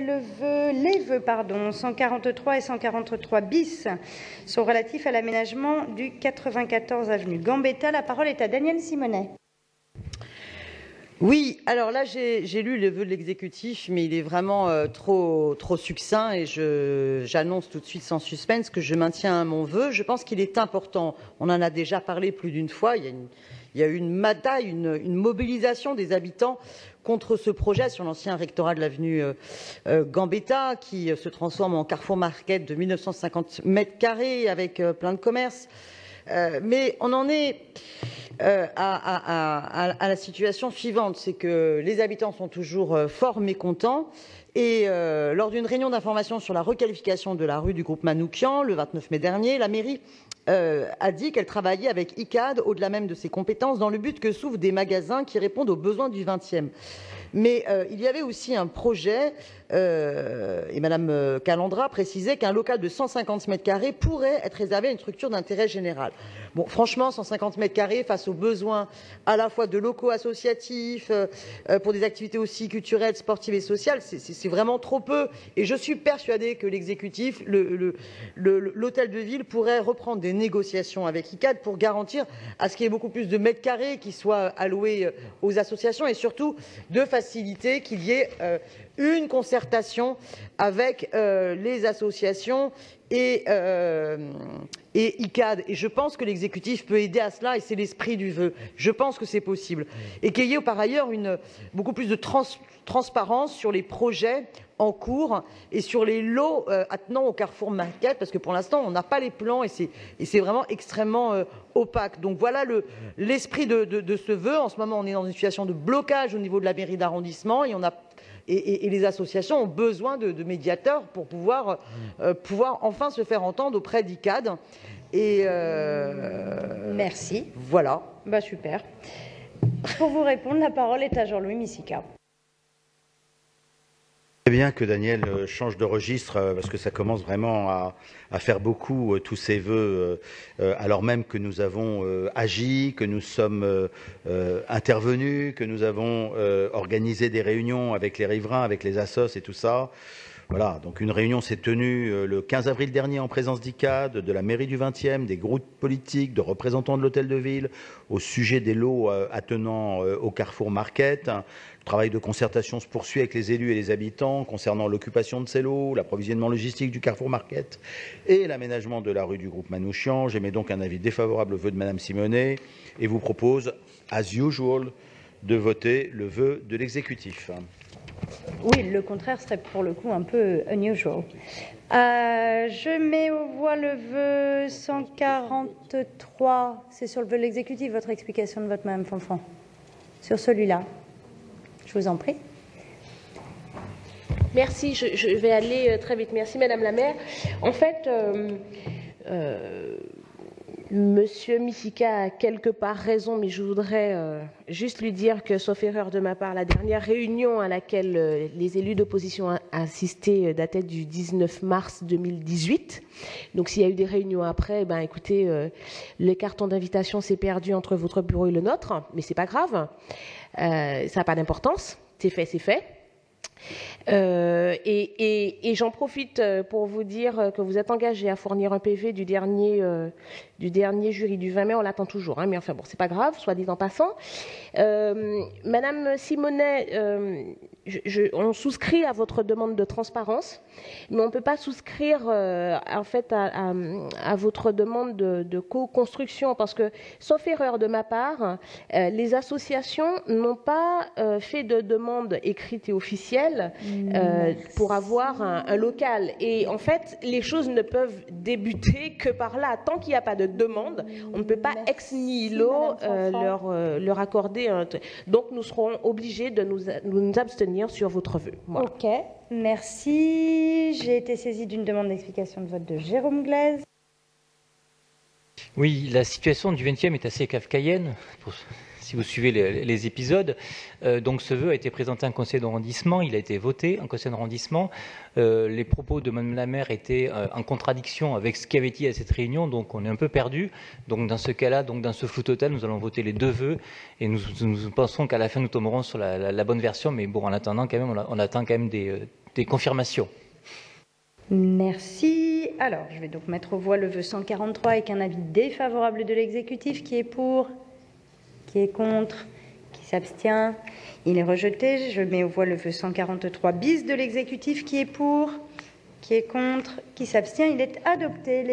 Les vœux, pardon, 143 et 143 bis sont relatifs à l'aménagement du 94 avenue Gambetta. La parole est à Daniel Simonet. Oui, alors là, j'ai lu le vœu de l'exécutif, mais il est vraiment trop succinct et j'annonce tout de suite sans suspense que je maintiens mon vœu. Je pense qu'il est important, on en a déjà parlé plus d'une fois, il y a eu une bataille, une mobilisation des habitants contre ce projet sur l'ancien rectorat de l'avenue Gambetta, qui se transforme en Carrefour Market de 1950 mètres carrés avec plein de commerces. Mais on en est à la situation suivante, c'est que les habitants sont toujours fort mécontents. Et lors d'une réunion d'information sur la requalification de la rue du groupe Manoukian, le 29 mai dernier, la mairie a dit qu'elle travaillait avec ICAD, au-delà même de ses compétences, dans le but que s'ouvrent des magasins qui répondent aux besoins du 20e. Mais il y avait aussi un projet, et Madame Calandra précisait qu'un local de 150 mètres carrés pourrait être réservé à une structure d'intérêt général. Bon, franchement, 150 mètres carrés face aux besoins à la fois de locaux associatifs, pour des activités aussi culturelles, sportives et sociales, c'est vraiment trop peu. Et je suis persuadée que l'exécutif, l'hôtel de ville pourrait reprendre des négociations avec ICAD pour garantir à ce qu'il y ait beaucoup plus de mètres carrés qui soient alloués aux associations et surtout de faciliter qu'il y ait une concertation avec les associations et ICAD. Et je pense que l'exécutif peut aider à cela et c'est l'esprit du vœu. Je pense que c'est possible. Et qu'il y ait par ailleurs beaucoup plus de transparence sur les projets en cours et sur les lots attenant au Carrefour Market, parce que pour l'instant, on n'a pas les plans et c'est vraiment extrêmement opaque. Donc voilà l'esprit de ce vœu. En ce moment, on est dans une situation de blocage au niveau de la mairie d'arrondissement et les associations ont besoin de médiateurs pour pouvoir enfin se faire entendre auprès d'ICAD. Et merci. Voilà. Bah super. Pour vous répondre, la parole est à Jean-Louis Missika. C'est bien que Daniel change de registre parce que ça commence vraiment à faire beaucoup tous ces vœux alors même que nous avons agi, que nous sommes intervenus, que nous avons organisé des réunions avec les riverains, avec les assos et tout ça. Voilà, donc une réunion s'est tenue le 15 avril dernier en présence d'ICAD, de la mairie du 20e, des groupes politiques, de représentants de l'hôtel de ville, au sujet des lots attenant au Carrefour Market. Le travail de concertation se poursuit avec les élus et les habitants concernant l'occupation de ces lots, l'approvisionnement logistique du Carrefour Market et l'aménagement de la rue du groupe Manouchian. J'émets donc un avis défavorable au vœu de Madame Simonet et vous propose, as usual, de voter le vœu de l'exécutif. Oui, le contraire serait pour le coup un peu unusual. Je mets aux voix le vœu 143. C'est sur le vœu de l'exécutif, votre explication de vote, Madame Fonfon. Sur celui-là. Je vous en prie. Merci, je vais aller très vite. Merci, Madame la maire. En fait, Monsieur Missika a quelque part raison, mais je voudrais juste lui dire que, sauf erreur de ma part, la dernière réunion à laquelle les élus d'opposition ont assisté datait du 19 mars 2018. Donc s'il y a eu des réunions après, ben écoutez, le carton d'invitation s'est perdu entre votre bureau et le nôtre, mais c'est pas grave, ça n'a pas d'importance, c'est fait, c'est fait. Et j'en profite pour vous dire que vous êtes engagé à fournir un PV du dernier jury du 20 mai, on l'attend toujours, hein, mais enfin bon, c'est pas grave, soit dit en passant. Madame Simonet, on souscrit à votre demande de transparence, mais on ne peut pas souscrire en fait à votre demande de co-construction parce que, sauf erreur de ma part, les associations n'ont pas fait de demande écrite et officielle pour avoir un local. Et en fait, les choses ne peuvent débuter que par là. Tant qu'il n'y a pas de demande, on ne peut pas ex nihilo leur accorder un... Donc, nous serons obligés de nous abstenir sur votre vœu. Voilà. Ok, merci. J'ai été saisie d'une demande d'explication de vote de Jérôme Glaise. Oui, la situation du 20e est assez kafkaïenne, si vous suivez les épisodes. Donc ce vœu a été présenté en conseil d'arrondissement, il a été voté en conseil d'arrondissement. Les propos de Mme la maire étaient en contradiction avec ce qui avait été à cette réunion, donc on est un peu perdu. Donc dans ce cas-là, dans ce flou total, nous allons voter les deux vœux et nous pensons qu'à la fin nous tomberons sur la bonne version. Mais bon, en attendant, quand même, on attend quand même des confirmations. Merci. Alors, je vais donc mettre aux voix le vœu 143 avec un avis défavorable de l'exécutif. Qui est pour? Qui est contre? Qui s'abstient? Il est rejeté. Je mets aux voix le vœu 143 bis de l'exécutif. Qui est pour? Qui est contre? Qui s'abstient? Il est adopté.